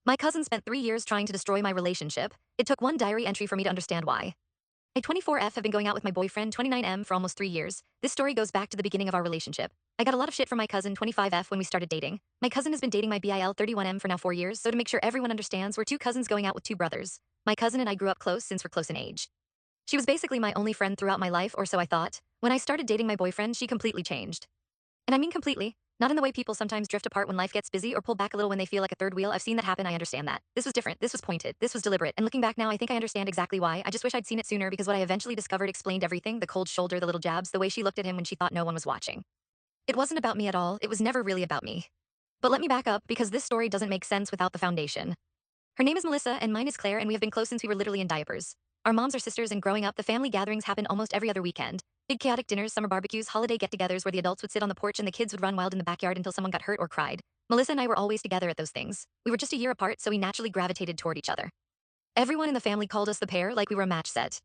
My cousin spent 3 years trying to destroy my relationship. It took one diary entry for me to understand why. I 24F have been going out with my boyfriend 29M for almost 3 years. This story goes back to the beginning of our relationship. I got a lot of shit from my cousin 25F when we started dating. My cousin has been dating my BIL 31M for now 4 years, so to make sure everyone understands, we're two cousins going out with two brothers. My cousin and I grew up close since we're close in age. She was basically my only friend throughout my life, or so I thought. When I started dating my boyfriend, she completely changed. And I mean completely. Not in the way people sometimes drift apart when life gets busy or pull back a little when they feel like a third wheel. I've seen that happen, I understand that. This was different, this was pointed, this was deliberate, and looking back now I think I understand exactly why. I just wish I'd seen it sooner because what I eventually discovered explained everything: the cold shoulder, the little jabs, the way she looked at him when she thought no one was watching. It wasn't about me at all, it was never really about me. But let me back up, because this story doesn't make sense without the foundation. Her name is Melissa and mine is Claire, and we have been close since we were literally in diapers. Our moms are sisters, and growing up, the family gatherings happened almost every other weekend. Big chaotic dinners, summer barbecues, holiday get-togethers where the adults would sit on the porch and the kids would run wild in the backyard until someone got hurt or cried. Melissa and I were always together at those things. We were just a year apart, so we naturally gravitated toward each other. Everyone in the family called us the pair, like we were a match set.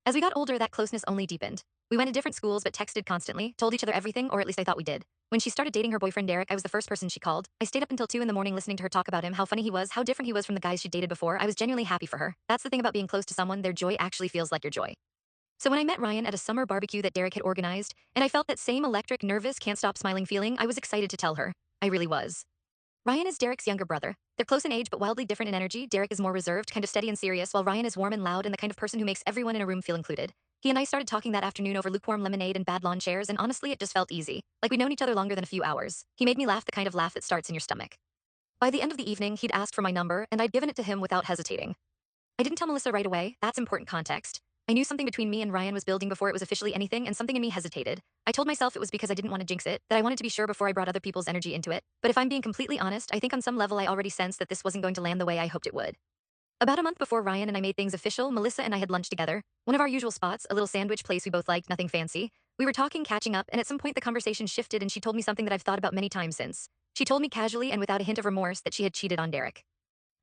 As we got older, that closeness only deepened. We went to different schools but texted constantly, told each other everything, or at least I thought we did. When she started dating her boyfriend Derek, I was the first person she called. I stayed up until 2 in the morning listening to her talk about him, how funny he was, how different he was from the guys she dated before. I was genuinely happy for her. That's the thing about being close to someone, their joy actually feels like your joy. So when I met Ryan at a summer barbecue that Derek had organized, and I felt that same electric, nervous, can't stop smiling feeling, I was excited to tell her. I really was. Ryan is Derek's younger brother. They're close in age but wildly different in energy. Derek is more reserved, kind of steady and serious, while Ryan is warm and loud and the kind of person who makes everyone in a room feel included. He and I started talking that afternoon over lukewarm lemonade and bad lawn chairs, and honestly, it just felt easy. Like we'd known each other longer than a few hours. He made me laugh, the kind of laugh that starts in your stomach. By the end of the evening, he'd asked for my number, and I'd given it to him without hesitating. I didn't tell Melissa right away, that's important context. I knew something between me and Ryan was building before it was officially anything, and something in me hesitated. I told myself it was because I didn't want to jinx it, that I wanted to be sure before I brought other people's energy into it. But if I'm being completely honest, I think on some level I already sensed that this wasn't going to land the way I hoped it would. About a month before Ryan and I made things official, Melissa and I had lunch together. One of our usual spots, a little sandwich place we both liked, nothing fancy. We were talking, catching up, and at some point the conversation shifted and she told me something that I've thought about many times since. She told me casually and without a hint of remorse that she had cheated on Derek.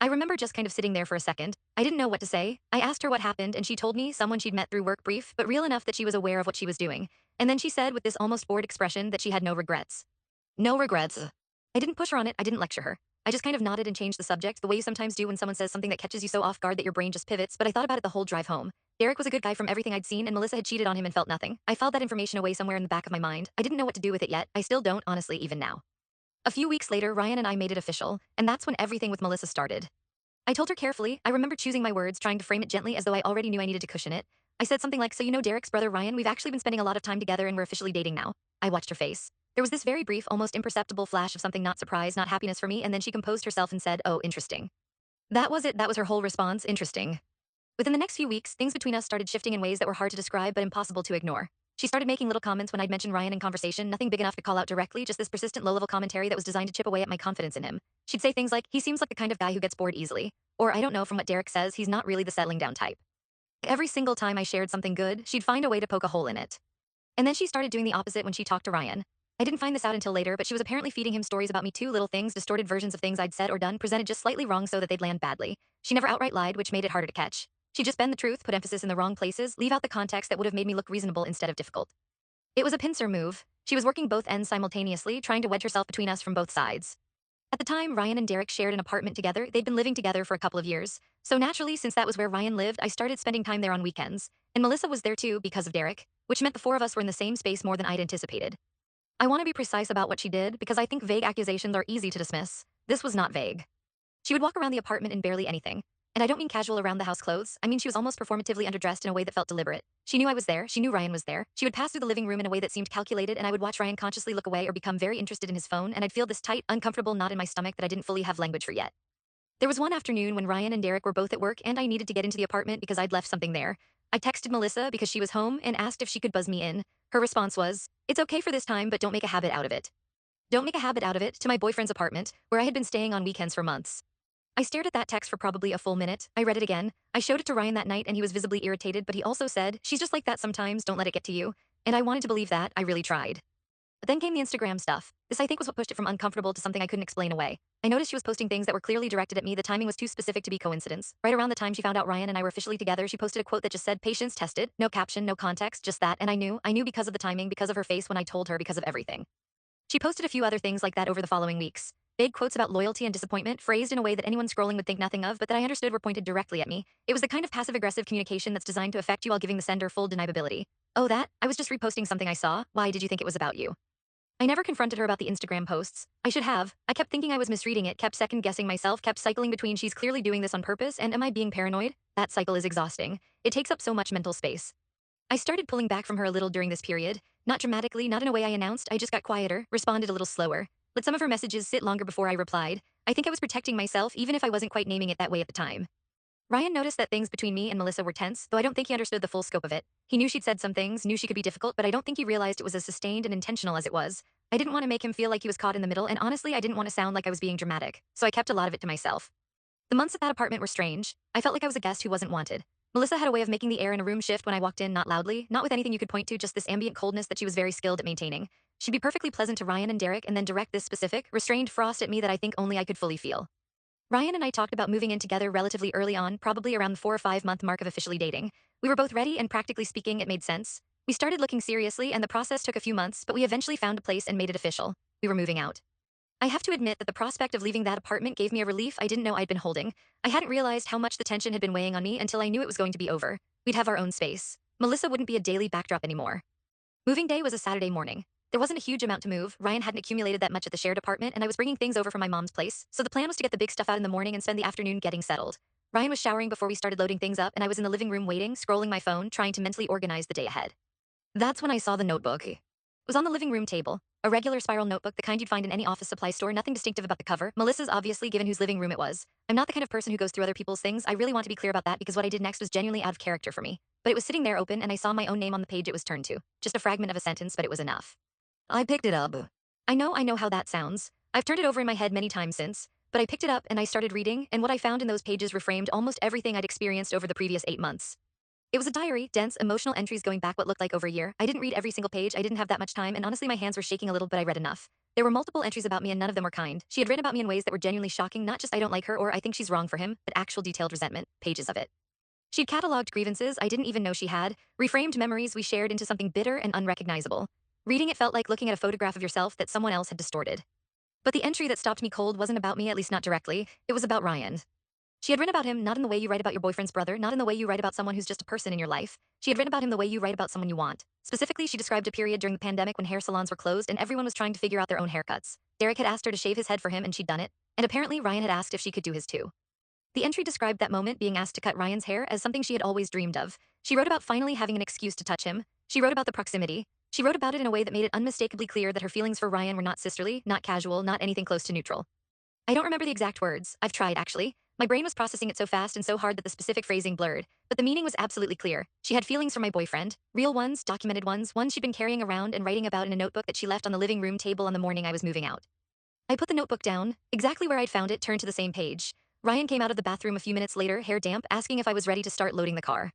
I remember just kind of sitting there for a second. I didn't know what to say. I asked her what happened, and she told me someone she'd met through work, brief, but real enough that she was aware of what she was doing. And then she said with this almost bored expression that she had no regrets. No regrets. I didn't push her on it, I didn't lecture her. I just kind of nodded and changed the subject, the way you sometimes do when someone says something that catches you so off guard that your brain just pivots, but I thought about it the whole drive home. Derek was a good guy from everything I'd seen, and Melissa had cheated on him and felt nothing. I filed that information away somewhere in the back of my mind. I didn't know what to do with it yet. I still don't, honestly, even now. A few weeks later, Ryan and I made it official, and that's when everything with Melissa started. I told her carefully. I remember choosing my words, trying to frame it gently as though I already knew I needed to cushion it. I said something like, so you know Derek's brother Ryan, we've actually been spending a lot of time together and we're officially dating now. I watched her face. There was this very brief, almost imperceptible flash of something, not surprise, not happiness for me, and then she composed herself and said, oh, interesting. That was it, that was her whole response, interesting. Within the next few weeks, things between us started shifting in ways that were hard to describe but impossible to ignore. She started making little comments when I'd mention Ryan in conversation, nothing big enough to call out directly, just this persistent low-level commentary that was designed to chip away at my confidence in him. She'd say things like, he seems like the kind of guy who gets bored easily. Or, I don't know, from what Derek says, he's not really the settling down type. Every single time I shared something good, she'd find a way to poke a hole in it. And then she started doing the opposite when she talked to Ryan. I didn't find this out until later, but she was apparently feeding him stories about me too, little things, distorted versions of things I'd said or done, presented just slightly wrong so that they'd land badly. She never outright lied, which made it harder to catch. She'd just bend the truth, put emphasis in the wrong places, leave out the context that would have made me look reasonable instead of difficult. It was a pincer move. She was working both ends simultaneously, trying to wedge herself between us from both sides. At the time, Ryan and Derek shared an apartment together. They'd been living together for a couple of years. So naturally, since that was where Ryan lived, I started spending time there on weekends. And Melissa was there too because of Derek, which meant the four of us were in the same space more than I'd anticipated. I want to be precise about what she did because I think vague accusations are easy to dismiss. This was not vague. She would walk around the apartment in barely anything. And I don't mean casual around the house clothes. I mean she was almost performatively underdressed in a way that felt deliberate. She knew I was there. She knew Ryan was there. She would pass through the living room in a way that seemed calculated, and I would watch Ryan consciously look away or become very interested in his phone, and I'd feel this tight, uncomfortable knot in my stomach that I didn't fully have language for yet. There was one afternoon when Ryan and Derek were both at work and I needed to get into the apartment because I'd left something there. I texted Melissa because she was home and asked if she could buzz me in. Her response was, it's okay for this time, but don't make a habit out of it. Don't make a habit out of it, to my boyfriend's apartment, where I had been staying on weekends for months. I stared at that text for probably a full minute. I read it again. I showed it to Ryan that night and he was visibly irritated, but he also said, she's just like that sometimes, don't let it get to you. And I wanted to believe that, I really tried. But then came the Instagram stuff. This I think was what pushed it from uncomfortable to something I couldn't explain away. I noticed she was posting things that were clearly directed at me. The timing was too specific to be coincidence. Right around the time she found out Ryan and I were officially together, she posted a quote that just said, patience tested, no caption, no context, just that, and I knew because of the timing, because of her face when I told her, because of everything. She posted a few other things like that over the following weeks. Vague quotes about loyalty and disappointment, phrased in a way that anyone scrolling would think nothing of, but that I understood were pointed directly at me. It was the kind of passive-aggressive communication that's designed to affect you while giving the sender full deniability. Oh, that? I was just reposting something I saw. Why did you think it was about you? I never confronted her about the Instagram posts. I should have. I kept thinking I was misreading it, kept second-guessing myself, kept cycling between she's clearly doing this on purpose and am I being paranoid? That cycle is exhausting. It takes up so much mental space. I started pulling back from her a little during this period. Not dramatically, not in a way I announced, I just got quieter, responded a little slower. Let some of her messages sit longer before I replied. I think I was protecting myself even if I wasn't quite naming it that way at the time. Ryan noticed that things between me and Melissa were tense, though I don't think he understood the full scope of it. He knew she'd said some things, knew she could be difficult, but I don't think he realized it was as sustained and intentional as it was. I didn't want to make him feel like he was caught in the middle, and honestly, I didn't want to sound like I was being dramatic, so I kept a lot of it to myself. The months at that apartment were strange. I felt like I was a guest who wasn't wanted. Melissa had a way of making the air in a room shift when I walked in, not loudly, not with anything you could point to, just this ambient coldness that she was very skilled at maintaining. She'd be perfectly pleasant to Ryan and Derek and then direct this specific, restrained frost at me that I think only I could fully feel. Ryan and I talked about moving in together relatively early on, probably around the 4 or 5 month mark of officially dating. We were both ready and practically speaking, it made sense. We started looking seriously and the process took a few months, but we eventually found a place and made it official. We were moving out. I have to admit that the prospect of leaving that apartment gave me a relief I didn't know I'd been holding. I hadn't realized how much the tension had been weighing on me until I knew it was going to be over. We'd have our own space. Melissa wouldn't be a daily backdrop anymore. Moving day was a Saturday morning. There wasn't a huge amount to move, Ryan hadn't accumulated that much at the shared apartment, and I was bringing things over from my mom's place, so the plan was to get the big stuff out in the morning and spend the afternoon getting settled. Ryan was showering before we started loading things up, and I was in the living room waiting, scrolling my phone, trying to mentally organize the day ahead. That's when I saw the notebook. It was on the living room table. A regular spiral notebook, the kind you'd find in any office supply store, nothing distinctive about the cover. Melissa's obviously, given whose living room it was. I'm not the kind of person who goes through other people's things. I really want to be clear about that because what I did next was genuinely out of character for me. But it was sitting there open and I saw my own name on the page it was turned to. Just a fragment of a sentence, but it was enough. I picked it up. I know how that sounds. I've turned it over in my head many times since, but I picked it up and I started reading, and what I found in those pages reframed almost everything I'd experienced over the previous 8 months. It was a diary, dense, emotional entries going back what looked like over a year. I didn't read every single page, I didn't have that much time, and honestly my hands were shaking a little, but I read enough. There were multiple entries about me and none of them were kind. She had written about me in ways that were genuinely shocking, not just I don't like her or I think she's wrong for him, but actual detailed resentment, pages of it. She'd cataloged grievances I didn't even know she had, reframed memories we shared into something bitter and unrecognizable. Reading it felt like looking at a photograph of yourself that someone else had distorted. But the entry that stopped me cold wasn't about me, at least not directly. It was about Ryan. She had written about him not in the way you write about your boyfriend's brother, not in the way you write about someone who's just a person in your life. She had written about him the way you write about someone you want. Specifically, she described a period during the pandemic when hair salons were closed and everyone was trying to figure out their own haircuts. Derek had asked her to shave his head for him and she'd done it, and apparently Ryan had asked if she could do his too. The entry described that moment, being asked to cut Ryan's hair, as something she had always dreamed of. She wrote about finally having an excuse to touch him. She wrote about the proximity. She wrote about it in a way that made it unmistakably clear that her feelings for Ryan were not sisterly, not casual, not anything close to neutral. I don't remember the exact words. I've tried, actually. My brain was processing it so fast and so hard that the specific phrasing blurred, but the meaning was absolutely clear. She had feelings for my boyfriend, real ones, documented ones she'd been carrying around and writing about in a notebook that she left on the living room table on the morning I was moving out. I put the notebook down, exactly where I'd found it, turned to the same page. Ryan came out of the bathroom a few minutes later, hair damp, asking if I was ready to start loading the car.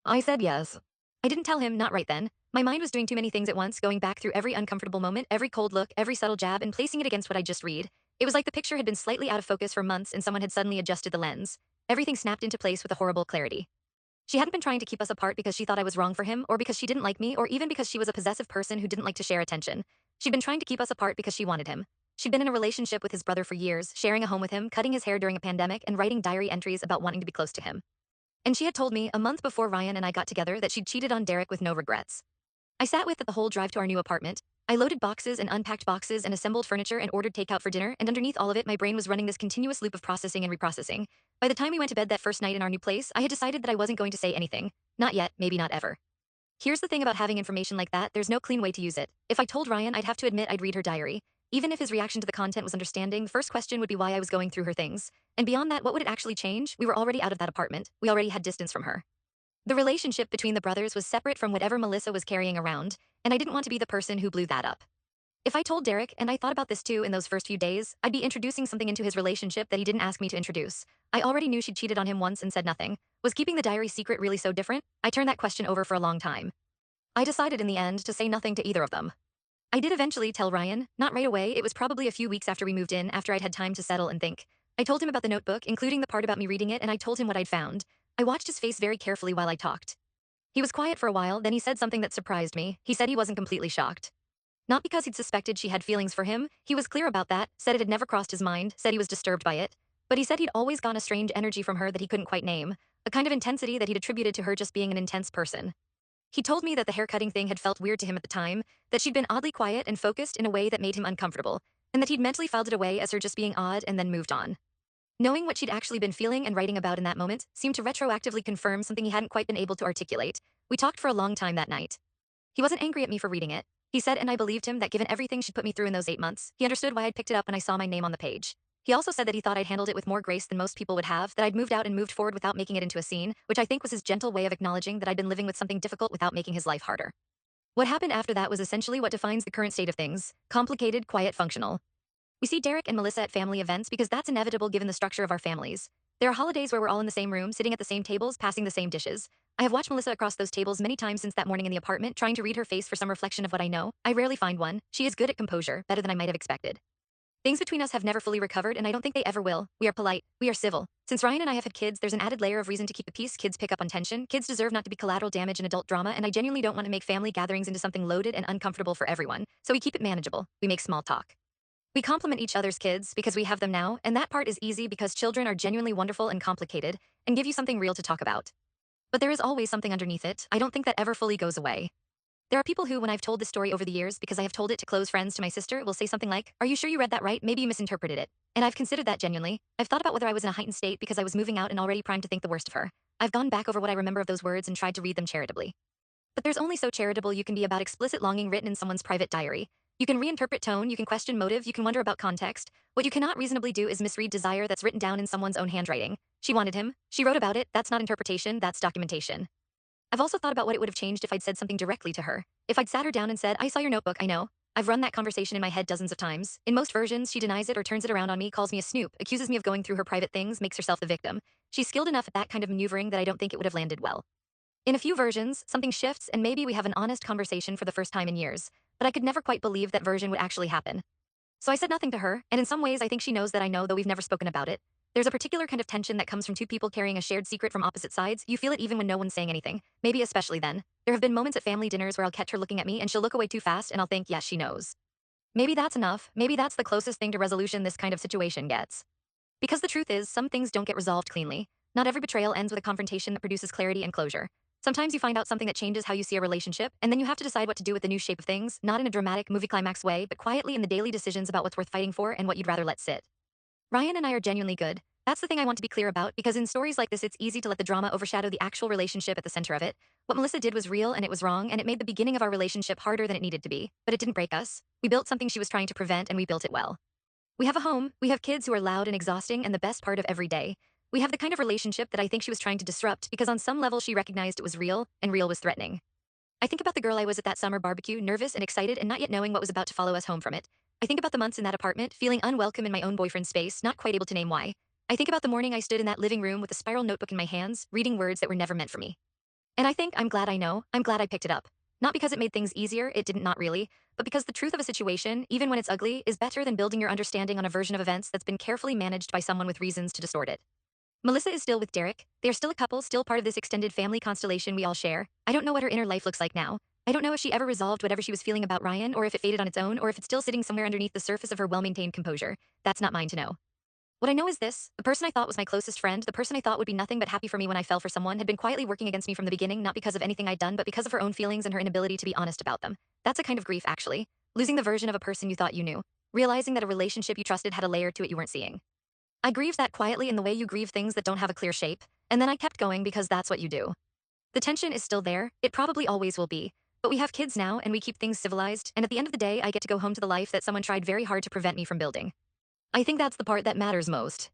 I said yes. I didn't tell him, not right then. My mind was doing too many things at once, going back through every uncomfortable moment, every cold look, every subtle jab, and placing it against what I'd just read. It was like the picture had been slightly out of focus for months and someone had suddenly adjusted the lens. Everything snapped into place with a horrible clarity. She hadn't been trying to keep us apart because she thought I was wrong for him, or because she didn't like me, or even because she was a possessive person who didn't like to share attention. She'd been trying to keep us apart because she wanted him. She'd been in a relationship with his brother for years, sharing a home with him, cutting his hair during a pandemic, and writing diary entries about wanting to be close to him. And she had told me, a month before Ryan and I got together, that she'd cheated on Derek with no regrets. I sat with it the whole drive to our new apartment. I loaded boxes and unpacked boxes and assembled furniture and ordered takeout for dinner, and underneath all of it my brain was running this continuous loop of processing and reprocessing. By the time we went to bed that first night in our new place, I had decided that I wasn't going to say anything. Not yet, maybe not ever. Here's the thing about having information like that, there's no clean way to use it. If I told Ryan, I'd have to admit I'd read her diary. Even if his reaction to the content was understanding, the first question would be why I was going through her things. And beyond that, what would it actually change? We were already out of that apartment. We already had distance from her. The relationship between the brothers was separate from whatever Melissa was carrying around, and I didn't want to be the person who blew that up. If I told Derek, and I thought about this too in those first few days, I'd be introducing something into his relationship that he didn't ask me to introduce. I already knew she'd cheated on him once and said nothing. Was keeping the diary secret really so different? I turned that question over for a long time. I decided in the end to say nothing to either of them. I did eventually tell Ryan, not right away, it was probably a few weeks after we moved in, after I'd had time to settle and think. I told him about the notebook, including the part about me reading it, and I told him what I'd found. I watched his face very carefully while I talked. He was quiet for a while, then he said something that surprised me. He said he wasn't completely shocked. Not because he'd suspected she had feelings for him, he was clear about that, said it had never crossed his mind, said he was disturbed by it. But he said he'd always gotten a strange energy from her that he couldn't quite name, a kind of intensity that he'd attributed to her just being an intense person. He told me that the haircutting thing had felt weird to him at the time, that she'd been oddly quiet and focused in a way that made him uncomfortable, and that he'd mentally filed it away as her just being odd and then moved on. Knowing what she'd actually been feeling and writing about in that moment seemed to retroactively confirm something he hadn't quite been able to articulate. We talked for a long time that night. He wasn't angry at me for reading it. He said, and I believed him, that given everything she'd put me through in those 8 months, he understood why I'd picked it up when I saw my name on the page. He also said that he thought I'd handled it with more grace than most people would have, that I'd moved out and moved forward without making it into a scene, which I think was his gentle way of acknowledging that I'd been living with something difficult without making his life harder. What happened after that was essentially what defines the current state of things: complicated, quiet, functional. We see Derek and Melissa at family events because that's inevitable given the structure of our families. There are holidays where we're all in the same room, sitting at the same tables, passing the same dishes. I have watched Melissa across those tables many times since that morning in the apartment, trying to read her face for some reflection of what I know. I rarely find one. She is good at composure, better than I might have expected. Things between us have never fully recovered, and I don't think they ever will. We are polite. We are civil. Since Ryan and I have had kids, there's an added layer of reason to keep the peace. Kids pick up on tension. Kids deserve not to be collateral damage in adult drama, and I genuinely don't want to make family gatherings into something loaded and uncomfortable for everyone. So we keep it manageable. We make small talk. We compliment each other's kids because we have them now, and that part is easy because children are genuinely wonderful and complicated and give you something real to talk about. But there is always something underneath it. I don't think that ever fully goes away. There are people who, when I've told this story over the years because I have told it to close friends to my sister, will say something like, "Are you sure you read that right? Maybe you misinterpreted it." And I've considered that genuinely. I've thought about whether I was in a heightened state because I was moving out and already primed to think the worst of her. I've gone back over what I remember of those words and tried to read them charitably. But there's only so charitable you can be about explicit longing written in someone's private diary. You can reinterpret tone, you can question motive, you can wonder about context. What you cannot reasonably do is misread desire that's written down in someone's own handwriting. She wanted him. She wrote about it. That's not interpretation, that's documentation. I've also thought about what it would have changed if I'd said something directly to her. If I'd sat her down and said, "I saw your notebook, I know." I've run that conversation in my head dozens of times. In most versions, she denies it or turns it around on me, calls me a snoop, accuses me of going through her private things, makes herself the victim. She's skilled enough at that kind of maneuvering that I don't think it would have landed well. In a few versions, something shifts and maybe we have an honest conversation for the first time in years, but I could never quite believe that version would actually happen. So I said nothing to her, and in some ways I think she knows that I know, though we've never spoken about it. There's a particular kind of tension that comes from two people carrying a shared secret from opposite sides. You feel it even when no one's saying anything, maybe especially then. There have been moments at family dinners where I'll catch her looking at me and she'll look away too fast and I'll think, yes, she knows. Maybe that's enough. Maybe that's the closest thing to resolution this kind of situation gets. Because the truth is, some things don't get resolved cleanly. Not every betrayal ends with a confrontation that produces clarity and closure. Sometimes you find out something that changes how you see a relationship, and then you have to decide what to do with the new shape of things, not in a dramatic movie climax way, but quietly in the daily decisions about what's worth fighting for and what you'd rather let sit. Ryan and I are genuinely good. That's the thing I want to be clear about, because in stories like this it's easy to let the drama overshadow the actual relationship at the center of it. What Melissa did was real and it was wrong, and it made the beginning of our relationship harder than it needed to be, but it didn't break us. We built something she was trying to prevent, and we built it well. We have a home, we have kids who are loud and exhausting and the best part of every day. We have the kind of relationship that I think she was trying to disrupt because on some level she recognized it was real, and real was threatening. I think about the girl I was at that summer barbecue, nervous and excited and not yet knowing what was about to follow us home from it. I think about the months in that apartment, feeling unwelcome in my own boyfriend's space, not quite able to name why. I think about the morning I stood in that living room with a spiral notebook in my hands, reading words that were never meant for me. And I think I'm glad I know, I'm glad I picked it up. Not because it made things easier, it didn't, not really, but because the truth of a situation, even when it's ugly, is better than building your understanding on a version of events that's been carefully managed by someone with reasons to distort it. Melissa is still with Derek. They are still a couple, still part of this extended family constellation we all share. I don't know what her inner life looks like now. I don't know if she ever resolved whatever she was feeling about Ryan, or if it faded on its own, or if it's still sitting somewhere underneath the surface of her well-maintained composure. That's not mine to know. What I know is this: the person I thought was my closest friend, the person I thought would be nothing but happy for me when I fell for someone, had been quietly working against me from the beginning, not because of anything I'd done, but because of her own feelings and her inability to be honest about them. That's a kind of grief, actually. Losing the version of a person you thought you knew. Realizing that a relationship you trusted had a layer to it you weren't seeing. I grieved that quietly in the way you grieve things that don't have a clear shape, and then I kept going because that's what you do. The tension is still there, it probably always will be, but we have kids now and we keep things civilized, and at the end of the day I get to go home to the life that someone tried very hard to prevent me from building. I think that's the part that matters most.